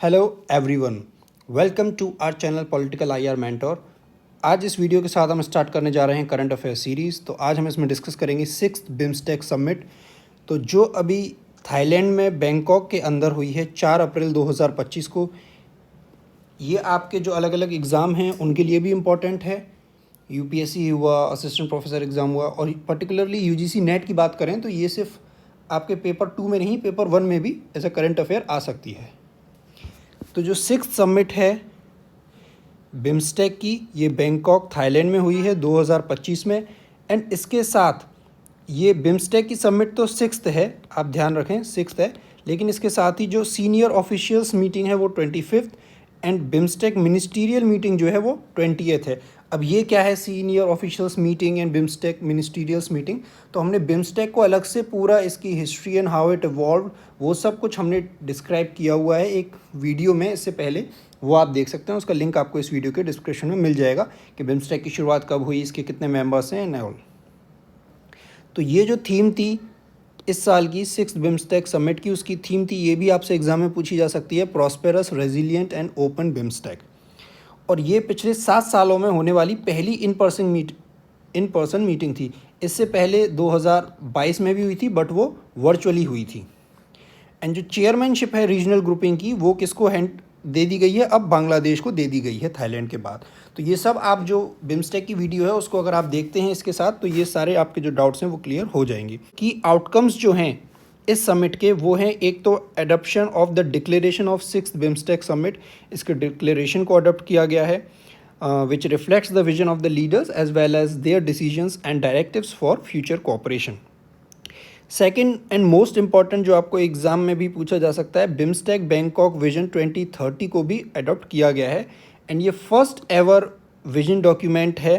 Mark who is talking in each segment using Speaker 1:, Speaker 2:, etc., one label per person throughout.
Speaker 1: Hello everyone, welcome to our channel political IR mentor. आज इस video के साथ हम स्टार्ट करने जा रहे हैं करंट अफेयर सीरीज़। तो आज हम इसमें डिस्कस करेंगे 6th बिम्स्टेक समिट, तो जो अभी थाईलैंड में बैंकॉक के अंदर हुई है 4 अप्रैल 2025 को। ये आपके जो अलग अलग एग्ज़ाम हैं उनके लिए भी इम्पॉर्टेंट है। यूपीएससी हुआ, असिस्टेंट प्रोफेसर एग्ज़ाम हुआ, और पर्टिकुलरली यूजीसी नेट की बात करें तो ये सिर्फ आपके पेपर 2 में नहीं, पेपर 1 में भी एज अ करंट अफेयर आ सकती है। तो जो 6th समिट है बिम्स्टेक की, ये बैंकॉक थाईलैंड में हुई है 2025 में। एंड इसके साथ ये बिम्स्टेक की समिट तो 6th है, आप ध्यान रखें 6th है, लेकिन इसके साथ ही जो सीनियर ऑफिशियल्स मीटिंग है वो 25th and BIMSTEC ministerial meeting जो है वो 20th है। अब ये क्या है senior officials meeting and BIMSTEC ministerials meeting? तो हमने बिम्स्टेक को अलग से पूरा इसकी history and how it evolve वो सब कुछ हमने डिस्क्राइब किया हुआ है एक वीडियो में इससे पहले, वो आप देख सकते हैं। उसका लिंक आपको इस वीडियो के डिस्क्रिप्शन में मिल जाएगा कि बिम्स्टेक की शुरुआत कब हुई, इसके कितने मेंबर्स हैं एंड ऑल। तो ये जो थीम थी इस साल की 6th बिम्स्टेक समिट की, उसकी थीम थी, ये भी आपसे एग्जाम में पूछी जा सकती है, prosperous, resilient and open BIMSTEC. और ये पिछले 7 सालों में होने वाली पहली इन पर्सन मीटिंग थी। इससे पहले 2022 में भी हुई थी, बट वो वर्चुअली हुई थी। एंड जो चेयरमैनशिप है रीजनल ग्रुपिंग की, वो किसको हैंड दे दी गई है? अब बांग्लादेश को दे दी गई है थाईलैंड के बाद। तो ये सब आप जो बिम्स्टेक की वीडियो है उसको अगर आप देखते हैं इसके साथ, तो ये सारे आपके जो डाउट्स हैं वो क्लियर हो जाएंगे। कि आउटकम्स जो हैं इस समिट के वो हैं, एक तो adoption of the declaration of 6th BIMSTEC summit, इसके डिक्लेरेशन को अडॉप्ट किया गया है, which reflects the vision of the leaders as well as their decisions and directives for future cooperation. Second and most important जो आपको exam में भी पूछा जा सकता है, बिम्स्टेक बैंकॉक विजन 2030 को भी अडॉप्ट किया गया है। एंड ये फर्स्ट एवर विजन डॉक्यूमेंट है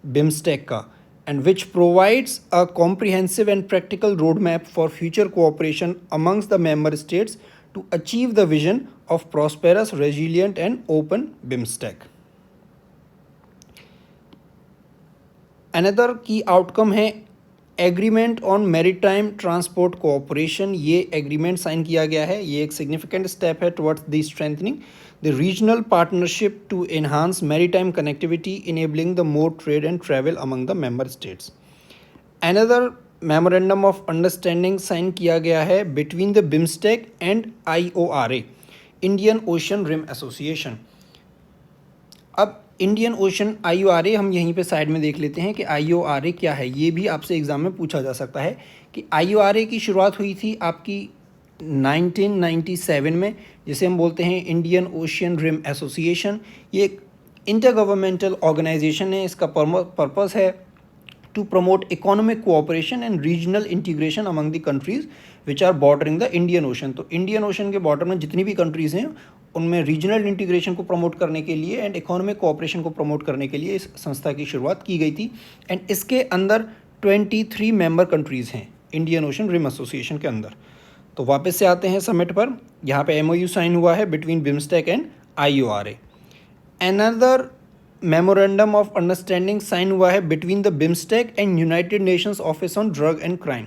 Speaker 1: बिम्स्टेक का, and which provides a comprehensive and practical road map for future cooperation amongst the member states to achieve the vision of prosperous, resilient and open BIMSTEC. Another key outcome है agreement on maritime transport cooperation. ये agreement sign किया गया है, ये एक significant step है towards the strengthening the regional partnership to enhance maritime connectivity enabling the more trade and travel among the member states. Another memorandum of understanding sign किया गया है between the BIMSTEC and IORA, Indian ocean rim association. अब Indian ocean IORA हम यहीं पे side में देख लेते हैं कि IORA क्या है। ये भी आपसे एग्ज़ाम में पूछा जा सकता है कि IORA की शुरुआत हुई थी आपकी 1997 में, जिसे हम बोलते हैं इंडियन ओशियन रिम एसोसिएशन। ये एक इंटर गवर्नमेंटल ऑर्गेनाइजेशन है। इसका पर्पस है to promote economic cooperation and regional integration among the countries which are bordering the Indian Ocean। तो इंडियन ओशन के बॉर्डर में जितनी भी कंट्रीज़ हैं उनमें रीजनल इंटीग्रेशन को प्रमोट करने के लिए एंड इकोनॉमिक कोऑपरेशन को प्रमोट करने के लिए इस संस्था की शुरुआत की गई थी। एंड इसके अंदर 23 मेंबर कंट्रीज़ हैं इंडियन ओशन रिम एसोसिएशन के अंदर। तो वापस से आते हैं समिट पर। यहाँ पे MOU साइन हुआ है between BIMSTEC and IORA। Another memorandum of understanding sign हुआ है between the BIMSTEC and United Nations office on drug and crime.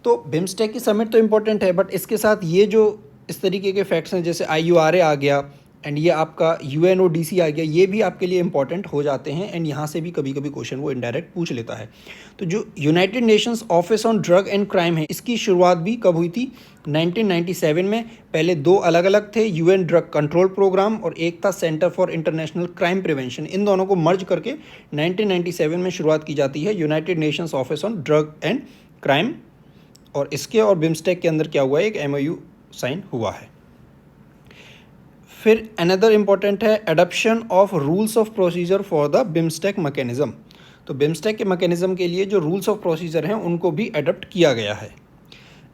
Speaker 1: तो बिम्स्टेक की समिट तो इम्पोर्टेंट है, बट इसके साथ ये जो इस तरीके के फैक्ट्स हैं जैसे IORA आ गया एंड ये आपका UNODC आ गया, ये भी आपके लिए इंपॉर्टेंट हो जाते हैं। एंड यहाँ से भी कभी कभी क्वेश्चन वो इनडायरेक्ट पूछ लेता है। तो जो United Nations office on drug and crime है, इसकी शुरुआत भी कब हुई थी? 1997 में। पहले 2 अलग अलग थे, UN ड्रग कंट्रोल प्रोग्राम और एक था centre for international crime prevention. इन दोनों को मर्ज करके 1997 में शुरुआत की जाती है United Nations office on drug and crime. और इसके और बिम्स्टेक के अंदर क्या हुआ है, एक MOU साइन हुआ है। फिर अनदर इम्पॉर्टेंट है adoption of rules of procedure for the BIMSTEC mechanism. तो बिम्स्टेक के मैकेनिज्म के लिए जो रूल्स ऑफ प्रोसीजर हैं उनको भी अडॉप्ट किया गया है।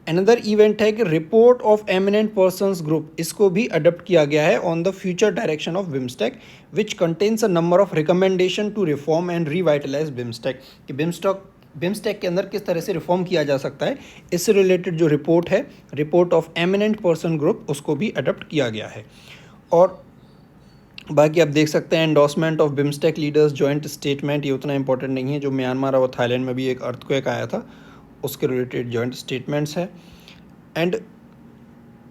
Speaker 1: अनदर इवेंट है कि report of eminent persons group, इसको भी अडॉप्ट किया गया है on the future direction of BIMSTEC which contains a number of recommendation to reform and revitalise BIMSTEC. कि बिम्स्टेक के अंदर किस तरह से रिफॉर्म किया जा सकता है, इससे रिलेटेड जो रिपोर्ट है, report of eminent person group, उसको भी अडॉप्ट किया गया है। और बाकी आप देख सकते हैं endorsement of BIMSTEC leaders joint statement, ये उतना इंपॉर्टेंट नहीं है। जो म्यांमार और थाईलैंड में भी एक अर्थक्वेक आया था उसके रिलेटेड जॉइंट स्टेटमेंट्स है। एंड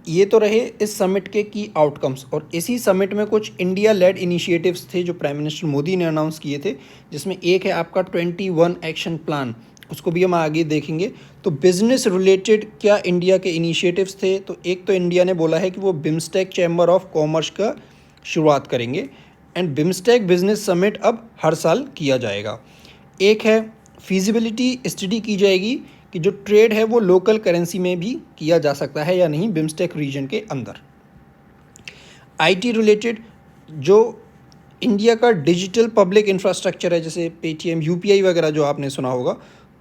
Speaker 1: ये तो रहे इस समिट के की आउटकम्स, और इसी समिट में कुछ इंडिया लेड इनिशिएटिव्स थे जो प्राइम मिनिस्टर मोदी ने अनाउंस किए थे, जिसमें एक है आपका 21 एक्शन प्लान, उसको भी हम आगे देखेंगे। तो बिजनेस रिलेटेड क्या इंडिया के इनिशिएटिव्स थे, तो एक तो इंडिया ने बोला है कि वो बिम्स्टेक चैम्बर ऑफ कॉमर्स का शुरुआत करेंगे, एंड बिम्स्टेक बिजनेस समिट अब हर साल किया जाएगा। एक है फीजिबिलिटी स्टडी की जाएगी कि जो ट्रेड है वो लोकल करेंसी में भी किया जा सकता है या नहीं बिम्स्टेक रीजन के अंदर। आईटी रिलेटेड जो इंडिया का डिजिटल पब्लिक इंफ्रास्ट्रक्चर है, जैसे पेटीएम, यूपीआई वगैरह जो आपने सुना होगा,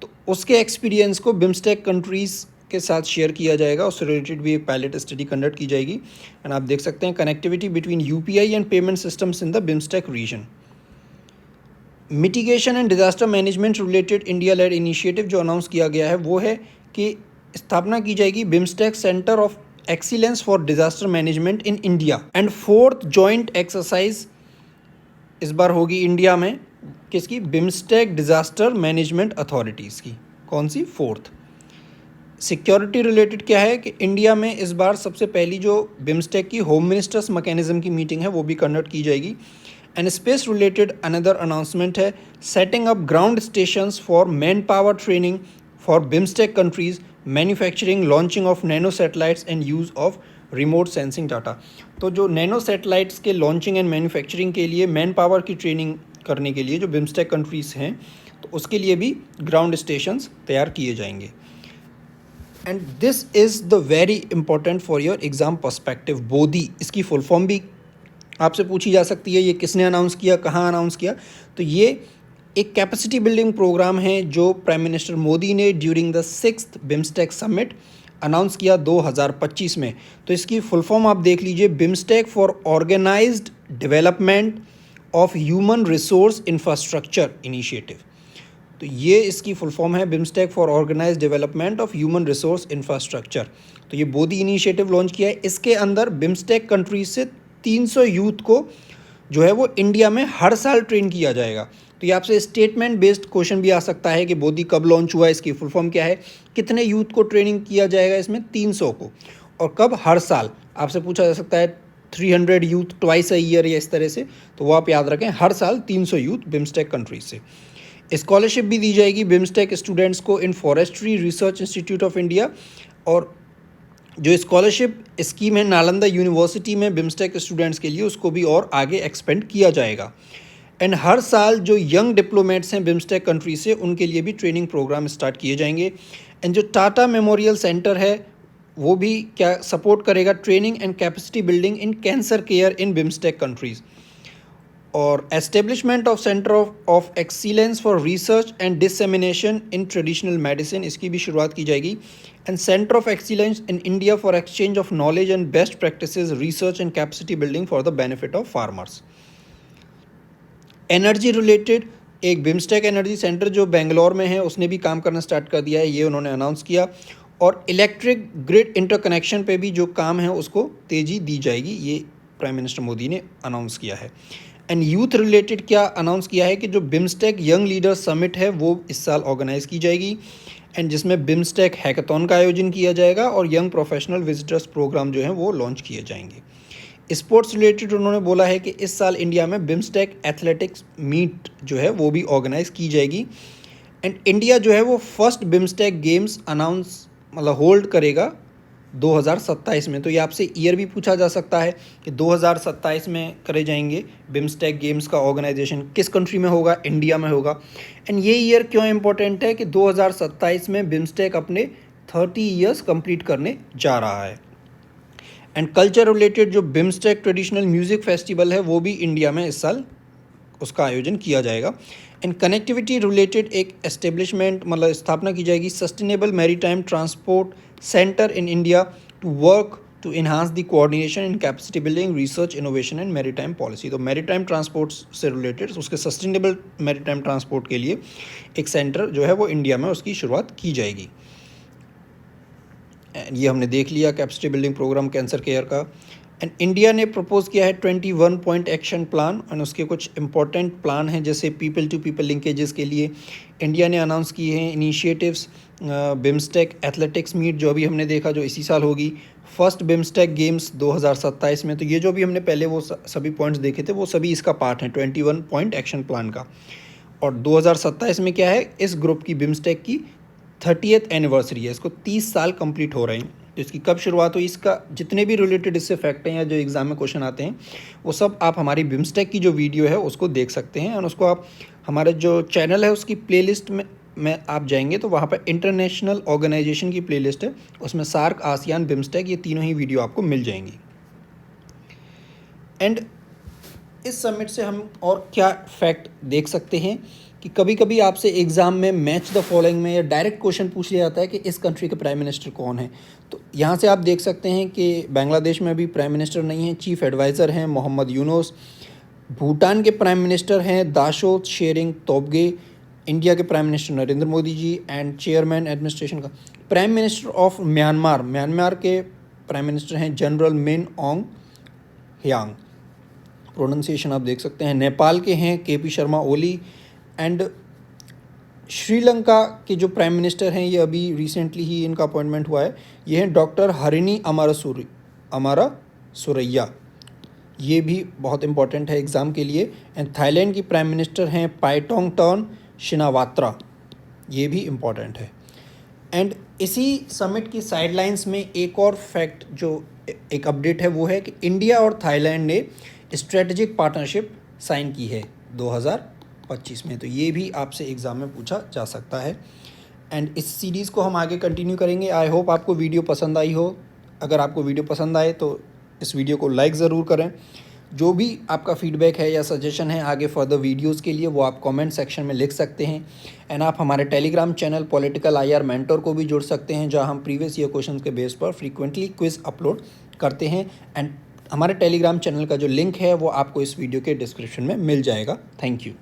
Speaker 1: तो उसके एक्सपीरियंस को बिम्स्टेक कंट्रीज़ के साथ शेयर किया जाएगा, उससे रिलेटेड भी एक पायलट स्टडी कंडक्ट की जाएगी। एंड आप देख सकते हैं connectivity between UPI and payment systems in the BIMSTEC region. Mitigation and disaster management related India led initiative जो अनाउंस किया गया है वो है कि स्थापना की जाएगी BIMSTEC centre of excellence for disaster management in India. And fourth joint exercise इस बार होगी इंडिया में, किसकी? बिम्स्टेक डिजास्टर मैनेजमेंट अथॉरिटीज़ की। कौन सी? फोर्थ। सिक्योरिटी रिलेटेड क्या है कि इंडिया में इस बार सबसे पहली जो बिम्स्टेक की होम मिनिस्टर्स मैकेनिज्म की मीटिंग है वो भी कंडक्ट की जाएगी। And space related another announcement है setting up ground stations for man power training for BIMSTEC countries, manufacturing, launching of nano satellites and use of remote sensing data. तो जो nano satellites के launching and manufacturing के लिए man power की training करने के लिए जो बिम्स्टेक कंट्रीज़ हैं, तो उसके लिए भी ग्राउंड स्टेशंस तैयार किए जाएंगे। And this is the very important for your exam perspective. Bodhi, इसकी फुल फॉर्म भी आपसे पूछी जा सकती है, ये किसने अनाउंस किया, कहाँ अनाउंस किया। तो ये एक कैपेसिटी बिल्डिंग प्रोग्राम है जो प्राइम मिनिस्टर मोदी ने during the 6th BIMSTEC summit announce किया 2025 में। तो इसकी फुल फॉर्म आप देख लीजिए, BIMSTEC for organised development of human resource infrastructure initiative. तो ये इसकी फुल फॉर्म है, BIMSTEC for organised development of human resource infrastructure. तो ये बोधी इनिशिएटिव लॉन्च किया है। इसके अंदर बिम्स्टेक कंट्रीज से 300 यूथ को जो है वो इंडिया में हर साल ट्रेन किया जाएगा। तो ये आपसे स्टेटमेंट बेस्ड क्वेश्चन भी आ सकता है कि बोधी कब लॉन्च हुआ, इसकी फुल फॉर्म क्या है, कितने यूथ को ट्रेनिंग किया जाएगा इसमें? 300 को। और कब? हर साल। आपसे पूछा जा सकता है 300 यूथ ट्वाइस अ ईयर या इस तरह से, तो वो आप याद रखें, हर साल 300 यूथ बिम्स्टेक कंट्रीज से। स्कॉलरशिप भी दी जाएगी बिम्स्टेक स्टूडेंट्स को in forestry research institute of India. और जो स्कॉलरशिप स्कीम है नालंदा यूनिवर्सिटी में बिम्स्टेक स्टूडेंट्स के लिए, उसको भी और आगे एक्सपेंड किया जाएगा। एंड हर साल जो यंग डिप्लोमेट्स हैं बिम्स्टेक कंट्री से, उनके लिए भी ट्रेनिंग प्रोग्राम स्टार्ट किए जाएंगे। एंड जो टाटा मेमोरियल सेंटर है वो भी क्या सपोर्ट करेगा? Training and capacity building in cancer care in BIMSTEC countries. और establishment of centre of excellence for research and dissemination in traditional medicine, इसकी भी शुरुआत की जाएगी। And centre of excellence in India for exchange of knowledge and best practices, research and capacity building for the benefit of farmers. Energy related एक BIMSTEC energy centre जो बेंगलोर में है, उसने भी काम करना स्टार्ट कर दिया है, ये उन्होंने अनाउंस किया। और इलेक्ट्रिक ग्रिड इंटरकनेक्शन पे भी जो काम है उसको तेज़ी दी जाएगी, ये प्राइम मिनिस्टर मोदी ने अनाउंस किया है। एंड यूथ रिलेटेड क्या अनाउंस किया है कि जो बिम्स्टेक यंग लीडर समिट है वो इस साल ऑर्गेनाइज की जाएगी, एंड जिसमें बिम्स्टेक हैकाथॉन का आयोजन किया जाएगा और यंग प्रोफेशनल विजिटर्स प्रोग्राम जो हैं वो लॉन्च किए जाएंगे। स्पोर्ट्स रिलेटेड उन्होंने बोला है कि इस साल इंडिया में बिम्स्टेक एथलेटिक्स मीट जो है वो भी ऑर्गेनाइज की जाएगी। एंड इंडिया जो है वो फर्स्ट बिम्स्टेक गेम्स होल्ड करेगा 2027 में। तो ये आपसे ईयर भी पूछा जा सकता है कि 2027 में करे जाएंगे बिम्स्टेक गेम्स का ऑर्गेनाइजेशन, किस कंट्री में होगा? इंडिया में होगा। एंड ये ईयर क्यों इंपॉर्टेंट है कि 2027 में बिम्स्टेक अपने 30 ईयर्स कंप्लीट करने जा रहा है। एंड कल्चर रिलेटेड जो बिम्स्टेक ट्रेडिशनल म्यूज़िक फेस्टिवल है वो भी इंडिया में इस साल उसका आयोजन किया जाएगा। एंड कनेक्टिविटी रिलेटेड एक एस्टेब्लिशमेंट स्थापना की जाएगी, sustainable maritime transport centre in India to work to enhance the coordination in capacity building, research, innovation and maritime policy. तो मैरीटाइम ट्रांसपोर्ट से रिलेटेड उसके सस्टेनेबल मैरीटाइम ट्रांसपोर्ट के लिए एक सेंटर जो है वो इंडिया में उसकी शुरुआत की जाएगी। ये हमने देख लिया capacity building programme cancer care का। एंड इंडिया ने प्रपोज किया है 21 पॉइंट एक्शन प्लान, और उसके कुछ इंपॉर्टेंट प्लान हैं, जैसे पीपल टू पीपल लिंकेजेस के लिए इंडिया ने अनाउंस किए हैं इनिशिएटिव्स बिम्स्टेक एथलेटिक्स मीट जो अभी हमने देखा जो इसी साल होगी, फर्स्ट बिम्स्टेक गेम्स 2027 में। तो ये जो भी हमने पहले वो सभी पॉइंट्स देखे थे वो सभी इसका पार्ट हैं 21 पॉइंट एक्शन प्लान का। और 2027 में क्या है, इस ग्रुप की बिम्स्टेक की 30th एनिवर्सरी है, इसको 30 साल कंप्लीट हो रहे हैं। तो इसकी कब शुरुआत हुई, इसका जितने भी रिलेटेड इससे फैक्ट हैं या जो एग्ज़ाम में क्वेश्चन आते हैं वो सब आप हमारी बिम्स्टेक की जो वीडियो है उसको देख सकते हैं। और उसको आप हमारे जो चैनल है उसकी प्लेलिस्ट में आप जाएंगे तो वहाँ पर इंटरनेशनल ऑर्गेनाइजेशन की प्लेलिस्ट है, उसमें सार्क, आसियान, बिम्स्टेक ये तीनों ही वीडियो आपको मिल जाएंगी। एंड इस समिट से हम और क्या फैक्ट देख सकते हैं कि कभी कभी आपसे एग्ज़ाम में मैच द फॉलोइंग में या डायरेक्ट क्वेश्चन पूछ लिया जाता है कि इस कंट्री के प्राइम मिनिस्टर कौन है। तो यहाँ से आप देख सकते हैं कि बांग्लादेश में अभी प्राइम मिनिस्टर नहीं है, चीफ एडवाइज़र हैं मोहम्मद यूनुस। भूटान के प्राइम मिनिस्टर हैं दाशोत शेरिंग तोब्गे। इंडिया के prime minister Narendra Modi ji and chairman administration का प्राइम मिनिस्टर ऑफ म्यांमार के प्राइम मिनिस्टर हैं general Min Aung Hlaing, pronunciation आप देख सकते हैं। नेपाल के हैं केपी शर्मा ओली। एंड श्रीलंका के जो प्राइम मिनिस्टर हैं ये अभी रिसेंटली ही इनका अपॉइंटमेंट हुआ है, ये हैं डॉक्टर हरिनी अमारा सुरैया, ये भी बहुत इंपॉर्टेंट है एग्ज़ाम के लिए। एंड थाईलैंड की प्राइम मिनिस्टर हैं पाइटोंगटॉन शिनावात्रा, ये भी इम्पॉर्टेंट है। एंड इसी समिट की साइडलाइंस में एक और फैक्ट जो एक अपडेट है वो है कि इंडिया और थाईलैंड ने स्ट्रेटजिक पार्टनरशिप साइन की है 2025 में। तो ये भी आपसे एग्ज़ाम में पूछा जा सकता है। एंड इस सीरीज़ को हम आगे कंटिन्यू करेंगे। आई होप आपको वीडियो पसंद आई हो। अगर आपको वीडियो पसंद आए तो इस वीडियो को लाइक ज़रूर करें। जो भी आपका फीडबैक है या सजेशन है आगे फर्दर वीडियोस के लिए वो आप कमेंट सेक्शन में लिख सकते हैं। एंड आप हमारे Telegram channel political IR mentor को भी जुड़ सकते हैं, जहां हम प्रीवियस ईयर क्वेश्चंस के बेस पर फ्रीक्वेंटली क्विज अपलोड करते हैं। एंड हमारे टेलीग्राम चैनल का जो लिंक है वो आपको इस वीडियो के डिस्क्रिप्शन में मिल जाएगा। Thank you.